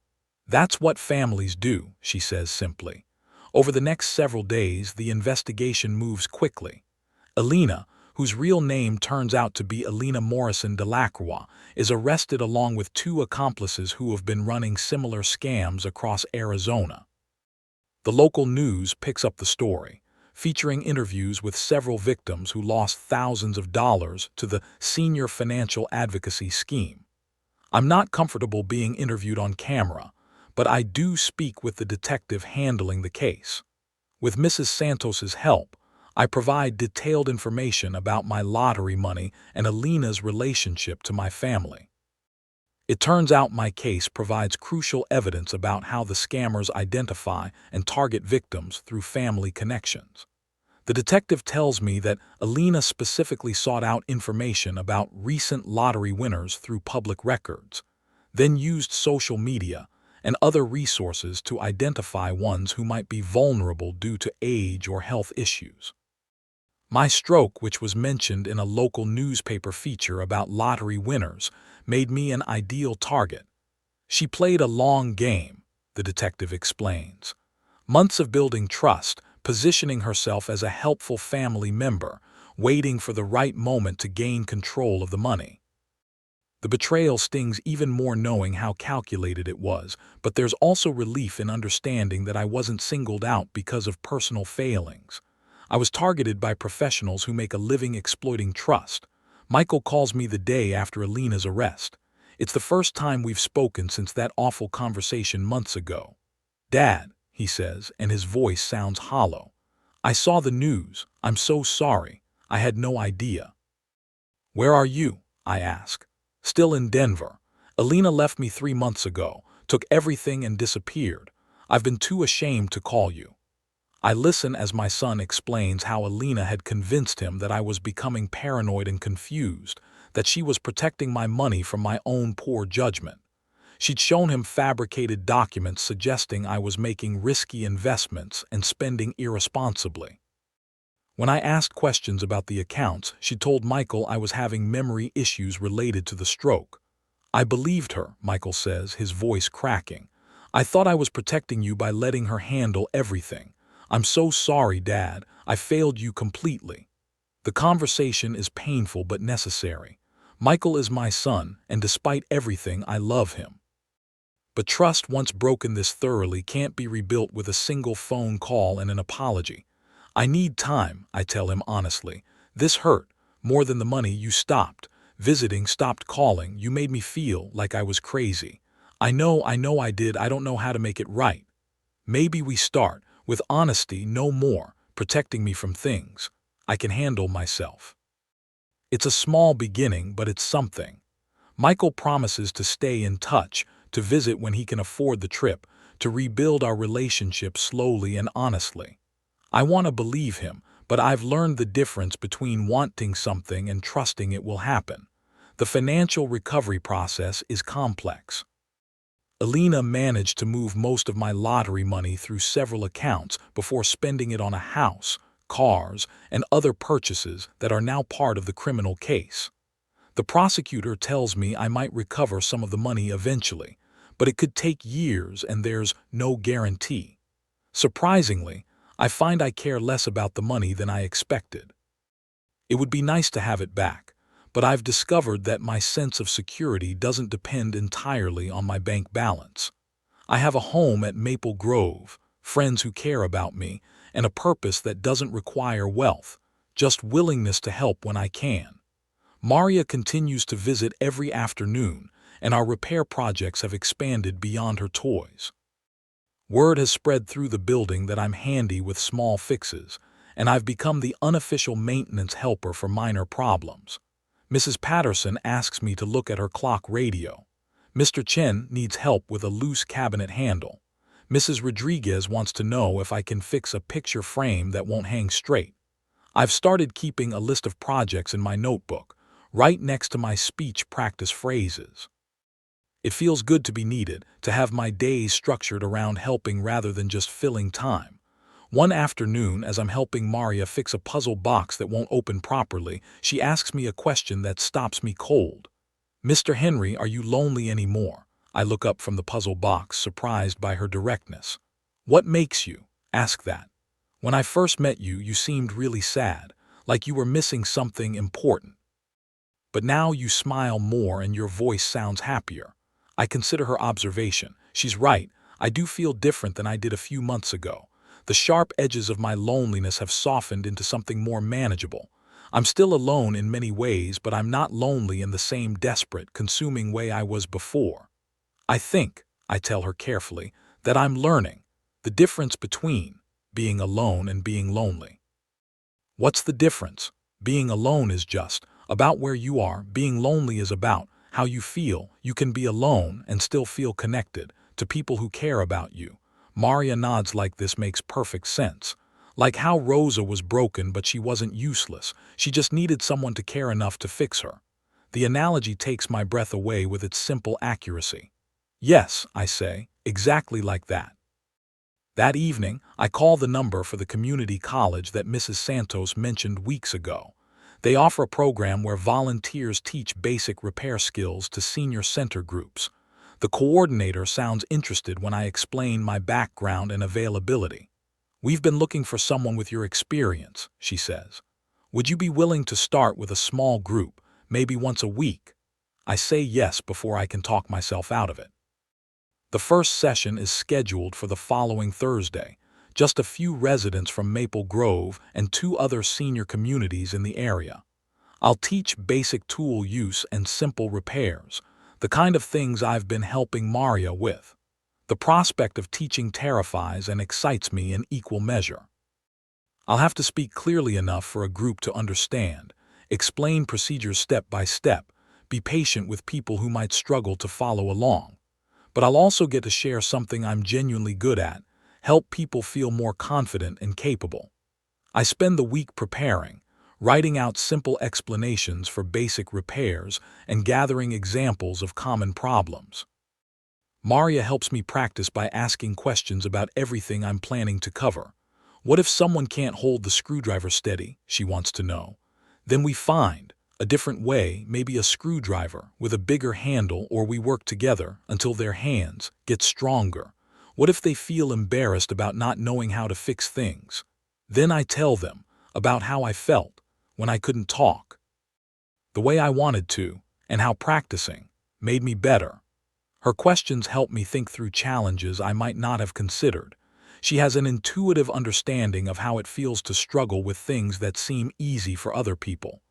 That's what families do, she says simply. Over the next several days, the investigation moves quickly. Alina, whose real name turns out to be Alina Morrison Delacroix, is arrested along with 2 accomplices who have been running similar scams across Arizona. The local news picks up the story, featuring interviews with several victims who lost thousands of dollars to the senior financial advocacy scheme. I'm not comfortable being interviewed on camera, but I do speak with the detective handling the case. With Mrs. Santos's help, I provide detailed information about my lottery money and Alina's relationship to my family. It turns out my case provides crucial evidence about how the scammers identify and target victims through family connections. The detective tells me that Alina specifically sought out information about recent lottery winners through public records, then used social media and other resources to identify ones who might be vulnerable due to age or health issues. My stroke, which was mentioned in a local newspaper feature about lottery winners, made me an ideal target. She played a long game, the detective explains. Months of building trust, positioning herself as a helpful family member, waiting for the right moment to gain control of the money. The betrayal stings even more knowing how calculated it was, but there's also relief in understanding that I wasn't singled out because of personal failings. I was targeted by professionals who make a living exploiting trust. Michael calls me the day after Alina's arrest. It's the first time we've spoken since that awful conversation months ago. Dad, he says, and his voice sounds hollow. I saw the news. I'm so sorry. I had no idea. Where are you? I ask. Still in Denver. Alina left me 3 months ago, took everything and disappeared. I've been too ashamed to call you. I listen as my son explains how Alina had convinced him that I was becoming paranoid and confused, that she was protecting my money from my own poor judgment. She'd shown him fabricated documents suggesting I was making risky investments and spending irresponsibly. When I asked questions about the accounts, she told Michael I was having memory issues related to the stroke. I believed her, Michael says, his voice cracking. I thought I was protecting you by letting her handle everything. I'm so sorry, Dad. I failed you completely. The conversation is painful but necessary. Michael is my son, and despite everything, I love him. But trust once broken this thoroughly can't be rebuilt with a single phone call and an apology. I need time, I tell him honestly. This hurt, more than the money. You stopped visiting, stopped calling. You made me feel like I was crazy. I know I did. I don't know how to make it right. Maybe we start with honesty, no more, protecting me from things I can handle myself. It's a small beginning, but it's something. Michael promises to stay in touch, to visit when he can afford the trip, to rebuild our relationship slowly and honestly. I want to believe him, but I've learned the difference between wanting something and trusting it will happen. The financial recovery process is complex. Alina managed to move most of my lottery money through several accounts before spending it on a house, cars, and other purchases that are now part of the criminal case. The prosecutor tells me I might recover some of the money eventually, but it could take years and there's no guarantee. Surprisingly, I find I care less about the money than I expected. It would be nice to have it back, but I've discovered that my sense of security doesn't depend entirely on my bank balance. I have a home at Maple Grove, friends who care about me, and a purpose that doesn't require wealth, just willingness to help when I can. Maria continues to visit every afternoon, and our repair projects have expanded beyond her toys. Word has spread through the building that I'm handy with small fixes, and I've become the unofficial maintenance helper for minor problems. Mrs. Patterson asks me to look at her clock radio. Mr. Chen needs help with a loose cabinet handle. Mrs. Rodriguez wants to know if I can fix a picture frame that won't hang straight. I've started keeping a list of projects in my notebook, right next to my speech practice phrases. It feels good to be needed, to have my days structured around helping rather than just filling time. One afternoon, as I'm helping Maria fix a puzzle box that won't open properly, she asks me a question that stops me cold. "Mr. Henry, are you lonely anymore?" I look up from the puzzle box, surprised by her directness. "What makes you ask that? When I first met you, you seemed really sad, like you were missing something important. But now you smile more and your voice sounds happier." I consider her observation. She's right. I do feel different than I did a few months ago. The sharp edges of my loneliness have softened into something more manageable. I'm still alone in many ways, but I'm not lonely in the same desperate, consuming way I was before. I think, I tell her carefully, that I'm learning the difference between being alone and being lonely. What's the difference? Being alone is just about where you are. Being lonely is about how you feel. You can be alone and still feel connected to people who care about you. Maria nods like this makes perfect sense. Like how Rosa was broken, but she wasn't useless. She just needed someone to care enough to fix her. The analogy takes my breath away with its simple accuracy. Yes, I say, exactly like that. That evening, I call the number for the community college that Mrs. Santos mentioned weeks ago. They offer a program where volunteers teach basic repair skills to senior center groups. The coordinator sounds interested when I explain my background and availability. "We've been looking for someone with your experience," she says. "Would you be willing to start with a small group, maybe once a week?" I say yes before I can talk myself out of it. The first session is scheduled for the following Thursday. Just a few residents from Maple Grove and 2 other senior communities in the area. I'll teach basic tool use and simple repairs, the kind of things I've been helping Maria with. The prospect of teaching terrifies and excites me in equal measure. I'll have to speak clearly enough for a group to understand, explain procedures step by step, be patient with people who might struggle to follow along. But I'll also get to share something I'm genuinely good at, help people feel more confident and capable. I spend the week preparing, writing out simple explanations for basic repairs and gathering examples of common problems. Maria helps me practice by asking questions about everything I'm planning to cover. What if someone can't hold the screwdriver steady, she wants to know. Then we find a different way, maybe a screwdriver with a bigger handle, or we work together until their hands get stronger. What if they feel embarrassed about not knowing how to fix things? Then I tell them about how I felt when I couldn't talk, the way I wanted to, and how practicing made me better. Her questions help me think through challenges I might not have considered. She has an intuitive understanding of how it feels to struggle with things that seem easy for other people.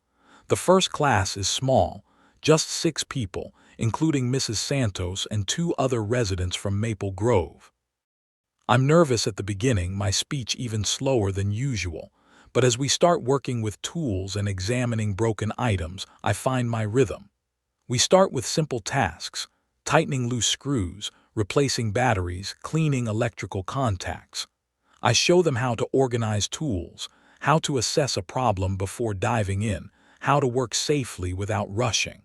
The first class is small, just 6 people, including Mrs. Santos and 2 other residents from Maple Grove. I'm nervous at the beginning, my speech even slower than usual, but as we start working with tools and examining broken items, I find my rhythm. We start with simple tasks: tightening loose screws, replacing batteries, cleaning electrical contacts. I show them how to organize tools, how to assess a problem before diving in, how to work safely without rushing.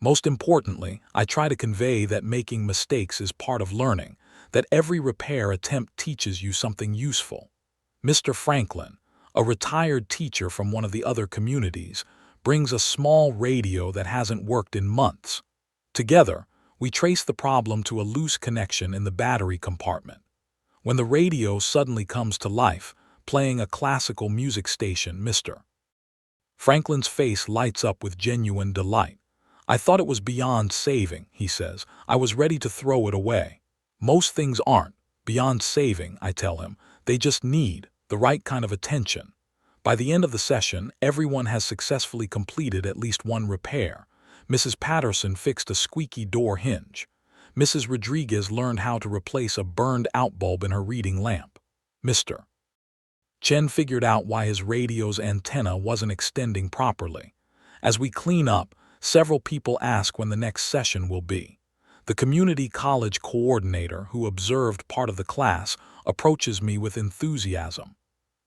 Most importantly, I try to convey that making mistakes is part of learning, that every repair attempt teaches you something useful. Mr. Franklin, a retired teacher from one of the other communities, brings a small radio that hasn't worked in months. Together, we trace the problem to a loose connection in the battery compartment. When the radio suddenly comes to life, playing a classical music station, Mr. Franklin's face lights up with genuine delight. I thought it was beyond saving, he says. I was ready to throw it away. Most things aren't beyond saving, I tell him. They just need the right kind of attention. By the end of the session, everyone has successfully completed at least one repair. Mrs. Patterson fixed a squeaky door hinge. Mrs. Rodriguez learned how to replace a burned-out bulb in her reading lamp. Mr. Chen figured out why his radio's antenna wasn't extending properly. As we clean up, several people ask when the next session will be. The community college coordinator, who observed part of the class, approaches me with enthusiasm.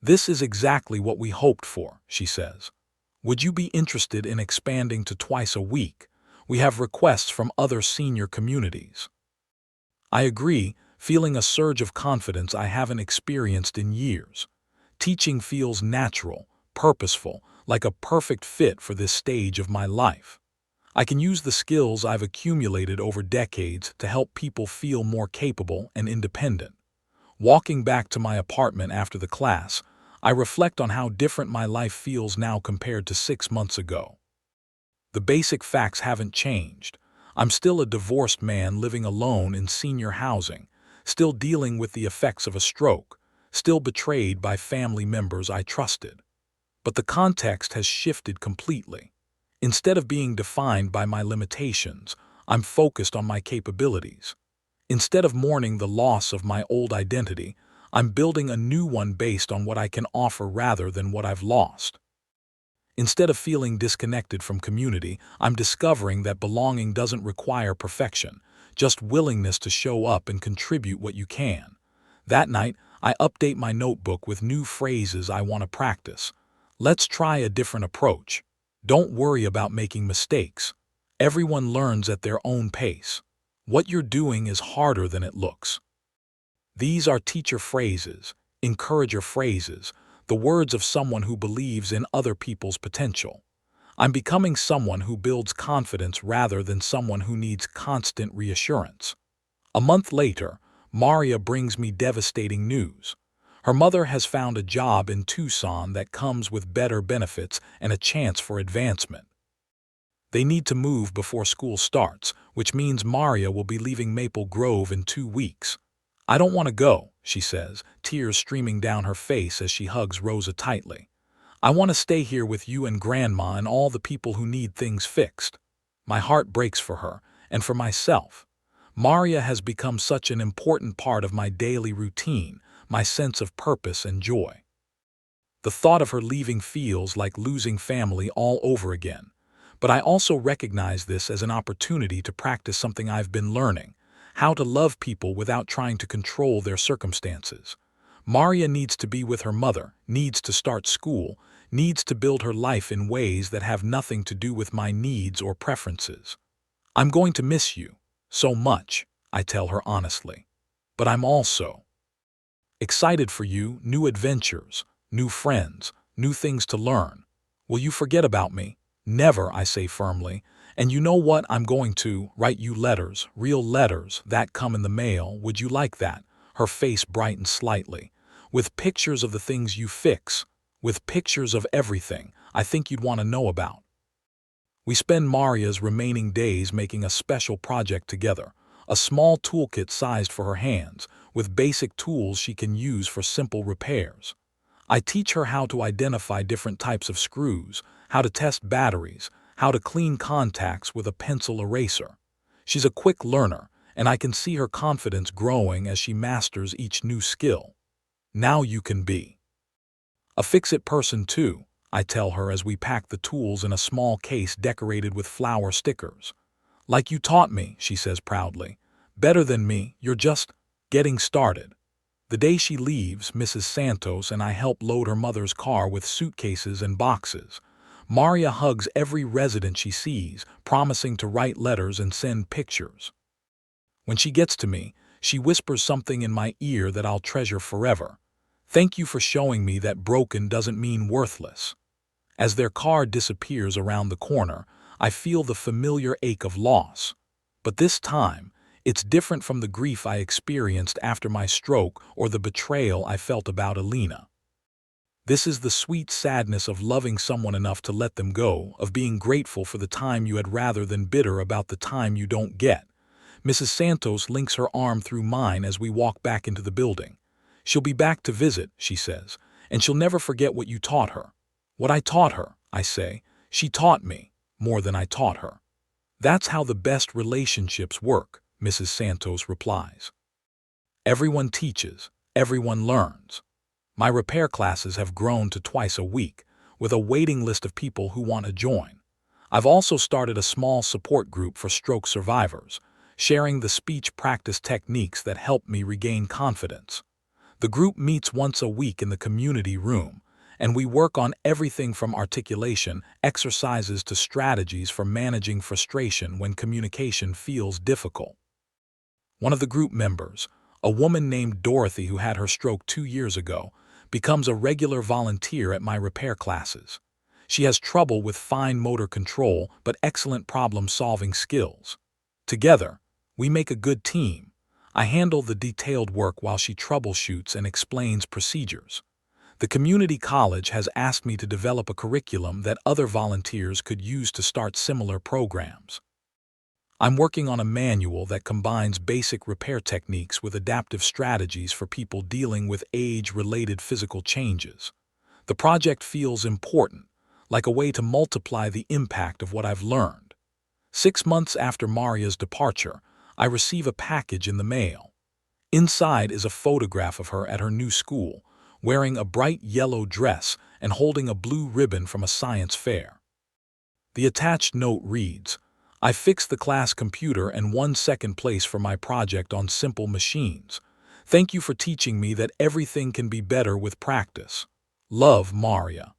"This is exactly what we hoped for," she says. "Would you be interested in expanding to twice a week? We have requests from other senior communities." I agree, feeling a surge of confidence I haven't experienced in years. Teaching feels natural, purposeful, like a perfect fit for this stage of my life. I can use the skills I've accumulated over decades to help people feel more capable and independent. Walking back to my apartment after the class, I reflect on how different my life feels now compared to 6 months ago. The basic facts haven't changed. I'm still a divorced man living alone in senior housing, still dealing with the effects of a stroke, still betrayed by family members I trusted. But the context has shifted completely. Instead of being defined by my limitations, I'm focused on my capabilities. Instead of mourning the loss of my old identity, I'm building a new one based on what I can offer rather than what I've lost. Instead of feeling disconnected from community, I'm discovering that belonging doesn't require perfection, just willingness to show up and contribute what you can. That night, I update my notebook with new phrases I want to practice. Let's try a different approach. Don't worry about making mistakes. Everyone learns at their own pace. What you're doing is harder than it looks. These are teacher phrases, encourager phrases, the words of someone who believes in other people's potential. I'm becoming someone who builds confidence rather than someone who needs constant reassurance. A month later, Maria brings me devastating news. Her mother has found a job in Tucson that comes with better benefits and a chance for advancement. They need to move before school starts, which means Maria will be leaving Maple Grove in 2 weeks. "I don't want to go," she says, tears streaming down her face as she hugs Rosa tightly. "I want to stay here with you and Grandma and all the people who need things fixed." My heart breaks for her, and for myself. Maria has become such an important part of my daily routine, my sense of purpose and joy. The thought of her leaving feels like losing family all over again. But I also recognize this as an opportunity to practice something I've been learning: how to love people without trying to control their circumstances. Maria needs to be with her mother, needs to start school, needs to build her life in ways that have nothing to do with my needs or preferences. "I'm going to miss you so much," I tell her honestly. But I'm also excited for you, new adventures, new friends, new things to learn. Will you forget about me? Never, I say firmly. And you know what? I'm going to write you letters, real letters, that come in the mail. Would you like that? Her face brightened slightly. With pictures of the things you fix, with pictures of everything I think you'd want to know about. We spend Maria's remaining days making a special project together, a small toolkit sized for her hands, with basic tools she can use for simple repairs. I teach her how to identify different types of screws, how to test batteries, how to clean contacts with a pencil eraser. She's a quick learner, and I can see her confidence growing as she masters each new skill. Now you can be a fix-it person too, I tell her as we pack the tools in a small case decorated with flower stickers. Like you taught me, she says proudly. Better than me, you're just getting started. The day she leaves, Mrs. Santos and I help load her mother's car with suitcases and boxes. Maria hugs every resident she sees, promising to write letters and send pictures. When she gets to me, she whispers something in my ear that I'll treasure forever. Thank you for showing me that broken doesn't mean worthless. As their car disappears around the corner, I feel the familiar ache of loss. But this time, it's different from the grief I experienced after my stroke or the betrayal I felt about Alina. This is the sweet sadness of loving someone enough to let them go, of being grateful for the time you had rather than bitter about the time you don't get. Mrs. Santos links her arm through mine as we walk back into the building. She'll be back to visit, she says, and she'll never forget what you taught her. What I taught her, I say. She taught me more than I taught her. That's how the best relationships work, Mrs. Santos replies. Everyone teaches, everyone learns. My repair classes have grown to twice a week, with a waiting list of people who want to join. I've also started a small support group for stroke survivors, sharing the speech practice techniques that help me regain confidence. The group meets once a week in the community room, and we work on everything from articulation, exercises to strategies for managing frustration when communication feels difficult. One of the group members, a woman named Dorothy who had her stroke 2 years ago, becomes a regular volunteer at my repair classes. She has trouble with fine motor control but excellent problem-solving skills. Together, we make a good team. I handle the detailed work while she troubleshoots and explains procedures. The community college has asked me to develop a curriculum that other volunteers could use to start similar programs. I'm working on a manual that combines basic repair techniques with adaptive strategies for people dealing with age-related physical changes. The project feels important, like a way to multiply the impact of what I've learned. 6 months after Maria's departure, I receive a package in the mail. Inside is a photograph of her at her new school, wearing a bright yellow dress and holding a blue ribbon from a science fair. The attached note reads, I fixed the class computer and won second place for my project on simple machines. Thank you for teaching me that everything can be better with practice. Love, Maria.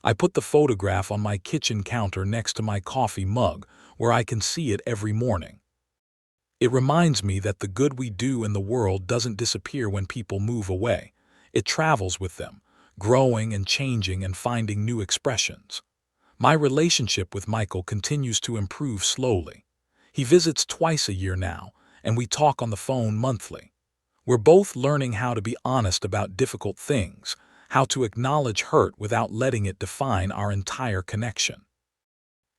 I put the photograph on my kitchen counter next to my coffee mug, where I can see it every morning. It reminds me that the good we do in the world doesn't disappear when people move away. It travels with them, growing and changing and finding new expressions. My relationship with Michael continues to improve slowly. He visits twice a year now, and we talk on the phone monthly. We're both learning how to be honest about difficult things, how to acknowledge hurt without letting it define our entire connection.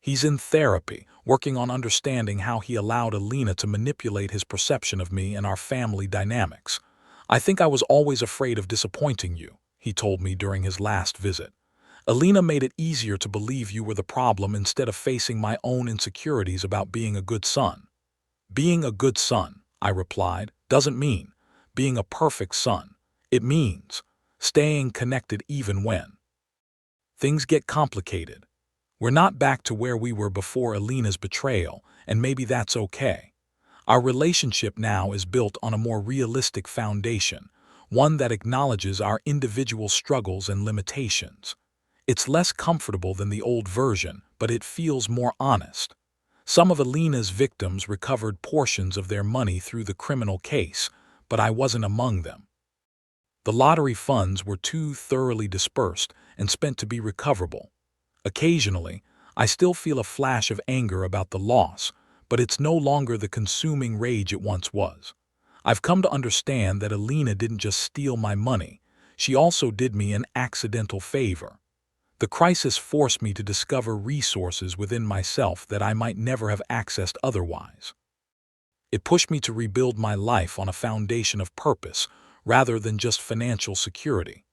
He's in therapy, working on understanding how he allowed Alina to manipulate his perception of me and our family dynamics. I think I was always afraid of disappointing you, he told me during his last visit. Alina made it easier to believe you were the problem instead of facing my own insecurities about being a good son. Being a good son, I replied, doesn't mean being a perfect son. It means staying connected even when things get complicated. We're not back to where we were before Alina's betrayal, and maybe that's okay. Our relationship now is built on a more realistic foundation, one that acknowledges our individual struggles and limitations. It's less comfortable than the old version, but it feels more honest. Some of Alina's victims recovered portions of their money through the criminal case, but I wasn't among them. The lottery funds were too thoroughly dispersed and spent to be recoverable. Occasionally, I still feel a flash of anger about the loss, but it's no longer the consuming rage it once was. I've come to understand that Alina didn't just steal my money, she also did me an accidental favor. The crisis forced me to discover resources within myself that I might never have accessed otherwise. It pushed me to rebuild my life on a foundation of purpose rather than just financial security.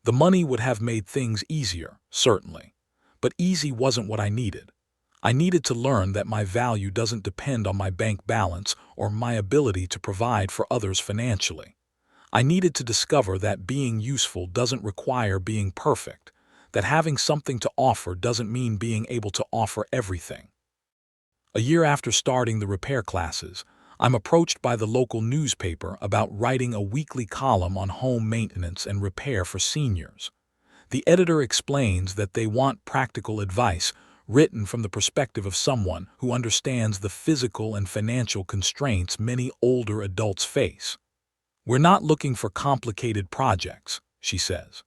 The money would have made things easier, certainly, but easy wasn't what I needed. I needed to learn that my value doesn't depend on my bank balance or my ability to provide for others financially. I needed to discover that being useful doesn't require being perfect, that having something to offer doesn't mean being able to offer everything. A year after starting the repair classes, I'm approached by the local newspaper about writing a weekly column on home maintenance and repair for seniors. The editor explains that they want practical advice written from the perspective of someone who understands the physical and financial constraints many older adults face. "We're not looking for complicated projects," she says.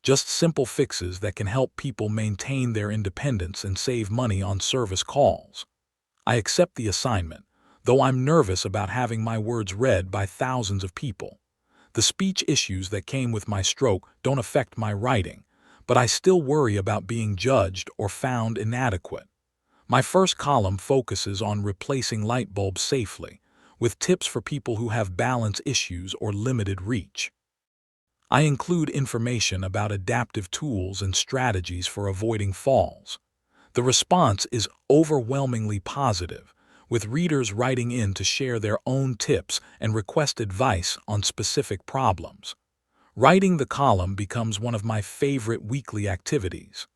"Just simple fixes that can help people maintain their independence and save money on service calls." I accept the assignment, though I'm nervous about having my words read by thousands of people. The speech issues that came with my stroke don't affect my writing, but I still worry about being judged or found inadequate. My first column focuses on replacing light bulbs safely, with tips for people who have balance issues or limited reach. I include information about adaptive tools and strategies for avoiding falls. The response is overwhelmingly positive, with readers writing in to share their own tips and request advice on specific problems. Writing the column becomes one of my favorite weekly activities.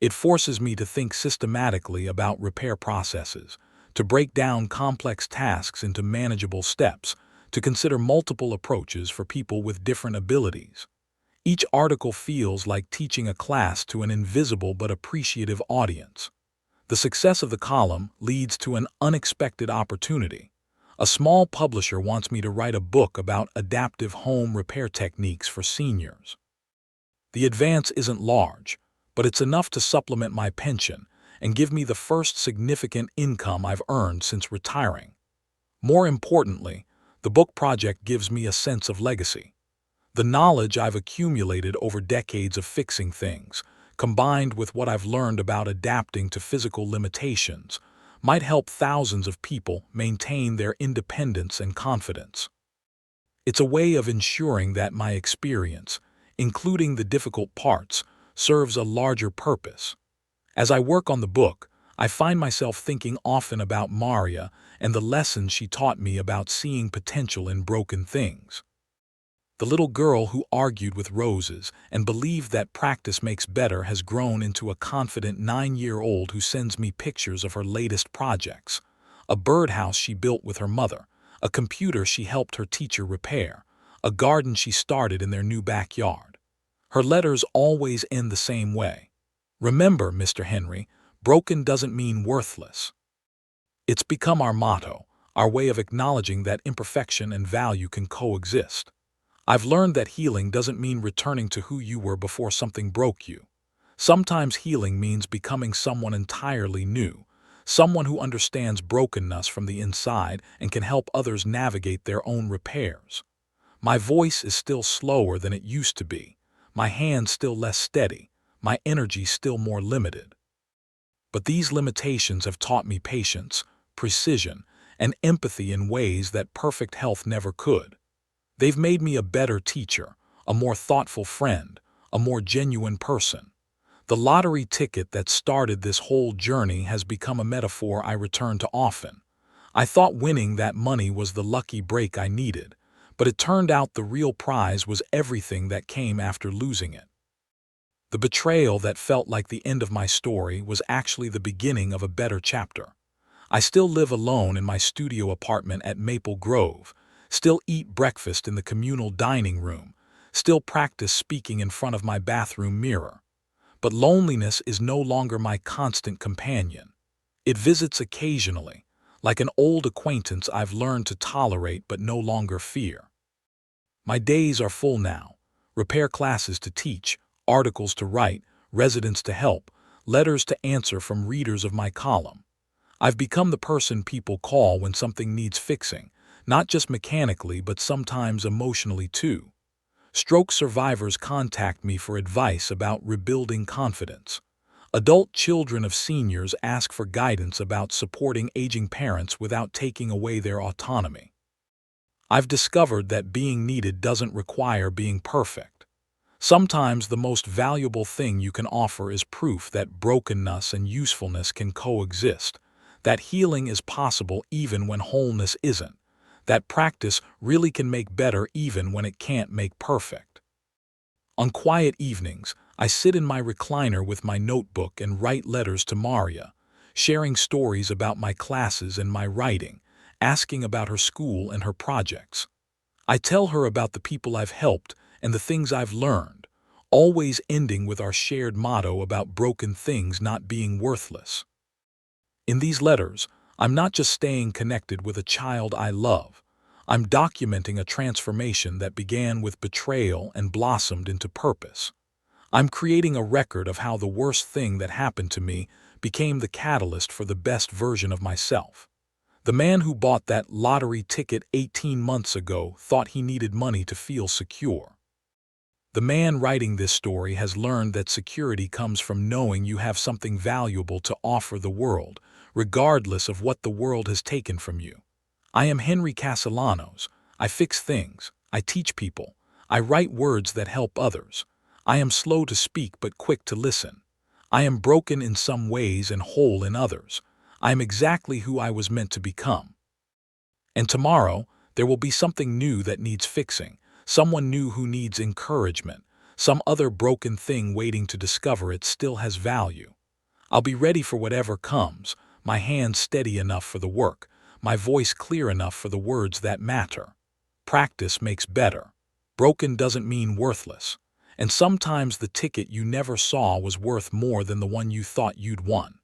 It forces me to think systematically about repair processes, to break down complex tasks into manageable steps, to consider multiple approaches for people with different abilities. Each article feels like teaching a class to an invisible but appreciative audience. The success of the column leads to an unexpected opportunity. A small publisher wants me to write a book about adaptive home repair techniques for seniors. The advance isn't large, but it's enough to supplement my pension and give me the first significant income I've earned since retiring. More importantly, the book project gives me a sense of legacy. The knowledge I've accumulated over decades of fixing things, combined with what I've learned about adapting to physical limitations, might help thousands of people maintain their independence and confidence. It's a way of ensuring that my experience, including the difficult parts, serves a larger purpose. As I work on the book, I find myself thinking often about Maria and the lessons she taught me about seeing potential in broken things. The little girl who argued with roses and believed that practice makes better has grown into a confident 9-year-old who sends me pictures of her latest projects: a birdhouse she built with her mother, a computer she helped her teacher repair, a garden she started in their new backyard. Her letters always end the same way. "Remember, Mr. Henry, broken doesn't mean worthless." It's become our motto, our way of acknowledging that imperfection and value can coexist. I've learned that healing doesn't mean returning to who you were before something broke you. Sometimes healing means becoming someone entirely new, someone who understands brokenness from the inside and can help others navigate their own repairs. My voice is still slower than it used to be, my hands still less steady, my energy still more limited. But these limitations have taught me patience, precision, and empathy in ways that perfect health never could. They've made me a better teacher, a more thoughtful friend, a more genuine person. The lottery ticket that started this whole journey has become a metaphor I return to often. I thought winning that money was the lucky break I needed, but it turned out the real prize was everything that came after losing it. The betrayal that felt like the end of my story was actually the beginning of a better chapter. I still live alone in my studio apartment at Maple Grove, still eat breakfast in the communal dining room, still practice speaking in front of my bathroom mirror. But loneliness is no longer my constant companion. It visits occasionally, like an old acquaintance I've learned to tolerate but no longer fear. My days are full now. Repair classes to teach, articles to write, residents to help, letters to answer from readers of my column. I've become the person people call when something needs fixing, not just mechanically but sometimes emotionally too. Stroke survivors contact me for advice about rebuilding confidence. Adult children of seniors ask for guidance about supporting aging parents without taking away their autonomy. I've discovered that being needed doesn't require being perfect. Sometimes the most valuable thing you can offer is proof that brokenness and usefulness can coexist, that healing is possible even when wholeness isn't, that practice really can make better even when it can't make perfect. On quiet evenings, I sit in my recliner with my notebook and write letters to Maria, sharing stories about my classes and my writing, asking about her school and her projects. I tell her about the people I've helped and the things I've learned, always ending with our shared motto about broken things not being worthless. In these letters, I'm not just staying connected with a child I love. I'm documenting a transformation that began with betrayal and blossomed into purpose. I'm creating a record of how the worst thing that happened to me became the catalyst for the best version of myself. The man who bought that lottery ticket 18 months ago thought he needed money to feel secure. The man writing this story has learned that security comes from knowing you have something valuable to offer the world, regardless of what the world has taken from you. I am Henry Castellanos. I fix things. I teach people. I write words that help others. I am slow to speak but quick to listen. I am broken in some ways and whole in others. I am exactly who I was meant to become. And tomorrow, there will be something new that needs fixing, someone new who needs encouragement, some other broken thing waiting to discover it still has value. I'll be ready for whatever comes, my hands steady enough for the work, my voice clear enough for the words that matter. Practice makes better. Broken doesn't mean worthless. And sometimes the ticket you never saw was worth more than the one you thought you'd won.